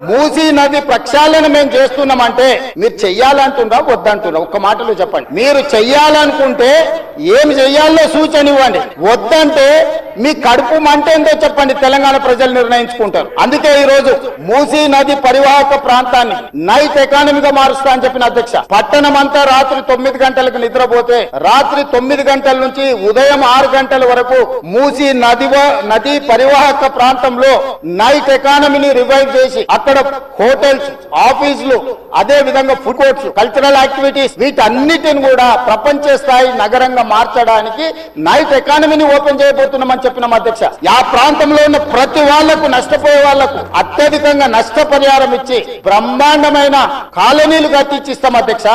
మూసీ నది ప్రక్షాళన మేము చేస్తున్నామంటే మీరు చెయ్యాలంటున్నా వద్దంటున్నా ఒక్క మాటలో చెప్పండి. మీరు చెయ్యాలనుకుంటే ఏమి చెయ్యాలో సూచన ఇవ్వండి, వద్దంటే మీ కడుపు మంట ఏందో చెప్పండి. తెలంగాణ ప్రజలు నిర్ణయించుకుంటారు. అందుకే ఈ రోజు మూసీ నది పరివాహక ప్రాంతాన్ని నైట్ ఎకానమీగా మారుస్తా అని చెప్పిన అధ్యక్ష. పట్టణం అంతా రాత్రి 9 గంటలకు నిద్రపోతే రాత్రి 9 గంటల నుంచి ఉదయం 6 గంటల వరకు మూసీ నది పరివాహక ప్రాంతంలో నైట్ ఎకానమీని రివైవ్ చేసి అక్కడ హోటల్స్, ఆఫీసులు, అదే విధంగా ఫుడ్ కోర్ట్స్, కల్చరల్ యాక్టివిటీస్ వీటన్నిటిని కూడా ప్రపంచ స్థాయి నగరంగా మార్చడానికి నైట్ ఎకానమీని ఓపెన్ చేయబోతున్నామని చెప్పినాం అధ్యక్ష. ఆ ప్రాంతంలో ఉన్న ప్రతి వాళ్లకు, నష్టపోయే వాళ్లకు అత్యధికంగా నష్టపరిహారం ఇచ్చి బ్రహ్మాండమైన కాలనీలు కట్టించిస్తాం అధ్యక్ష.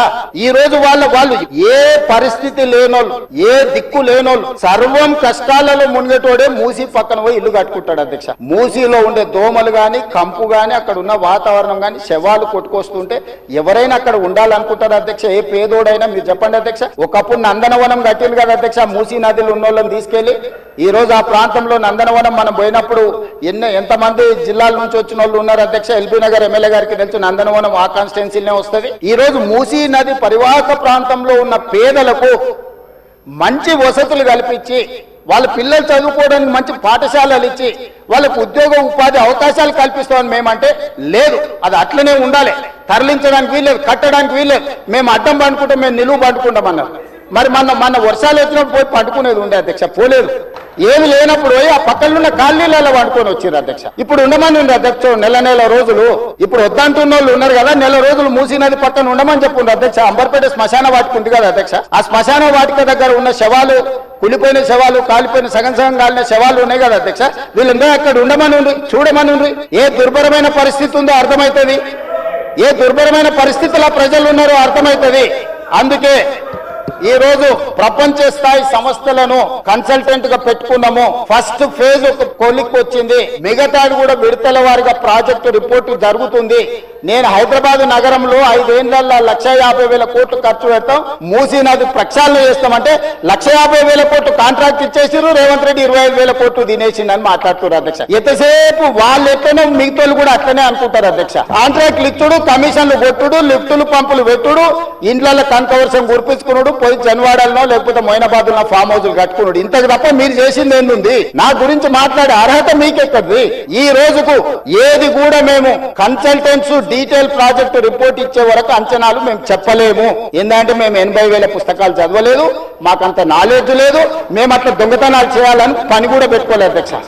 ఈ రోజు వాళ్ళు ఏ పరిస్థితి లేనోళ్ళు, ఏ దిక్కు లేనోళ్ళు, సర్వం కష్టాలలో మునిగేటోడే మూసీ పక్కన పోయి ఇల్లు కట్టుకుంటాడు అధ్యక్ష. మూసీలో ఉండే దోమలు గాని, కంపు గాని, అక్కడ ఉన్న వాతావరణం గాని, శవాలు కొట్టుకొస్తుంటే ఎవరైనా అక్కడ ఉండాలనుకుంటారు అధ్యక్ష. ఏ పేదోడైనా మీరు చెప్పండి అధ్యక్ష. ఒకప్పుడు నందనవనం కట్టింది కదా అధ్యక్ష, మూసీ నదిలో ఉన్న వాళ్ళని తీసుకెళ్లి. ఈ రోజు ఆ ప్రాంతంలో నందనవనం మనం పోయినప్పుడు ఎంతమంది జిల్లాల నుంచి వచ్చిన వాళ్ళు ఉన్నారు అధ్యక్ష. ఎల్బీ నగర్ ఎమ్మెల్యే గారికి తెలుసు, నందనవనం ఆ కాన్స్టిట్యున్సీనే వస్తుంది. ఈ రోజు మూసీ నది పరివాహక ప్రాంతంలో ఉన్న పేదలకు మంచి వసతులు కల్పించి, వాళ్ళ పిల్లలు చదువుకోవడానికి మంచి పాఠశాలలు ఇచ్చి వాళ్ళకు ఉద్యోగ ఉపాధి అవకాశాలు కల్పిస్తామని మేమంటే లేదు, అది అట్లనే ఉండాలి, తరలించడానికి వీల్లేదు, కట్టడానికి వీల్లేదు, మేము అడ్డం పండుకుంటాం, మేము నిలువు పండుకుంటామన్నారు. మరి మన వర్షాలు వచ్చినప్పుడు పోయి పండుకునేది ఉండే అధ్యక్ష, పోలేదు. ఏమి లేనప్పుడు పోయి ఆ పక్కనున్న కాలనీలలో వండుకొని వచ్చారు అధ్యక్ష. ఇప్పుడు ఉండమని ఉంది అధ్యక్ష నెల రోజులు. ఇప్పుడు వద్దంటున్న వాళ్ళు ఉన్నారు కదా, నెల రోజులు మూసీ నది పక్కన ఉండమని చెప్పుండ్రు అధ్యక్ష. అంబర్పేట శ్మశాన వాటిక ఉంది కదా అధ్యక్ష, ఆ శ్మశాన వాటిక దగ్గర ఉన్న శవాలు, కులిపోయిన శవాలు, కాలిపోయిన సగం కాలిన శవాలు ఉన్నాయి కదా అధ్యక్ష. వీళ్ళందరూ అక్కడ ఉండమని ఉండి, చూడమని ఉండి. ఏ దుర్భరమైన పరిస్థితి ఉందో అర్థమవుతుంది, ఏ దుర్భరమైన పరిస్థితుల్లో ప్రజలు ఉన్నారో అర్థమవుతుంది. అందుకే ఈ రోజు ప్రపంచ స్థాయి సంస్థలను కన్సల్టెంట్ గా పెట్టుకున్నాము. ఫస్ట్ ఫేజ్ ఒక కొలిక్కి వచ్చింది, మిగతాది కూడా విడతల వారిగా ప్రాజెక్టు రిపోర్ట్ జరుగుతుంది. నేను హైదరాబాద్ నగరంలో 5 ఏళ్లలో 1,50,000 కోట్లు ఖర్చు పెడతాం, మూసీ నది ప్రక్షాళన చేస్తామంటే 1,50,000 కోట్లు కాంట్రాక్ట్ ఇచ్చేసిరు. రేవంత్ రెడ్డి 25,000 కోట్లు తినేసిండని మాట్లాడుతున్నారు అధ్యక్ష. ఎంతసేపు వాళ్ళు ఎట్లనో మిగతాలు కూడా అట్లనే అనుకుంటారు అధ్యక్ష. కాంట్రాక్ట్లు ఇచ్చుడు, కమిషన్లు కొట్టుడు, లిఫ్టులు పంపులు పెట్టుడు, ఇండ్లలో కనకవర్షం కురిపించుకున్నాడు, పోయి జన్వాడల్లో లేకపోతే మొయినాబాద్లో ఫామ్ హౌస్లు కట్టుకున్నాడు. ఇంతకు తప్ప మీరు చేసింది ఏంది? నా గురించి మాట్లాడే అర్హత మీకెక్కడిది? ఈ రోజుకు ఏది కూడా మేము కన్సల్టెంట్స్ డీటెయిల్ ప్రాజెక్టు రిపోర్ట్ ఇచ్చే వరకు అంచనాలు మేము చెప్పలేము. ఎందుకంటే మేము 80,000 పుస్తకాలు చదవలేదు, మాకంత నాలెడ్జ్ లేదు, మేము అట్లా దొంగతనాలు చేయాలని పని కూడా పెట్టుకోలేదు అధ్యక్ష.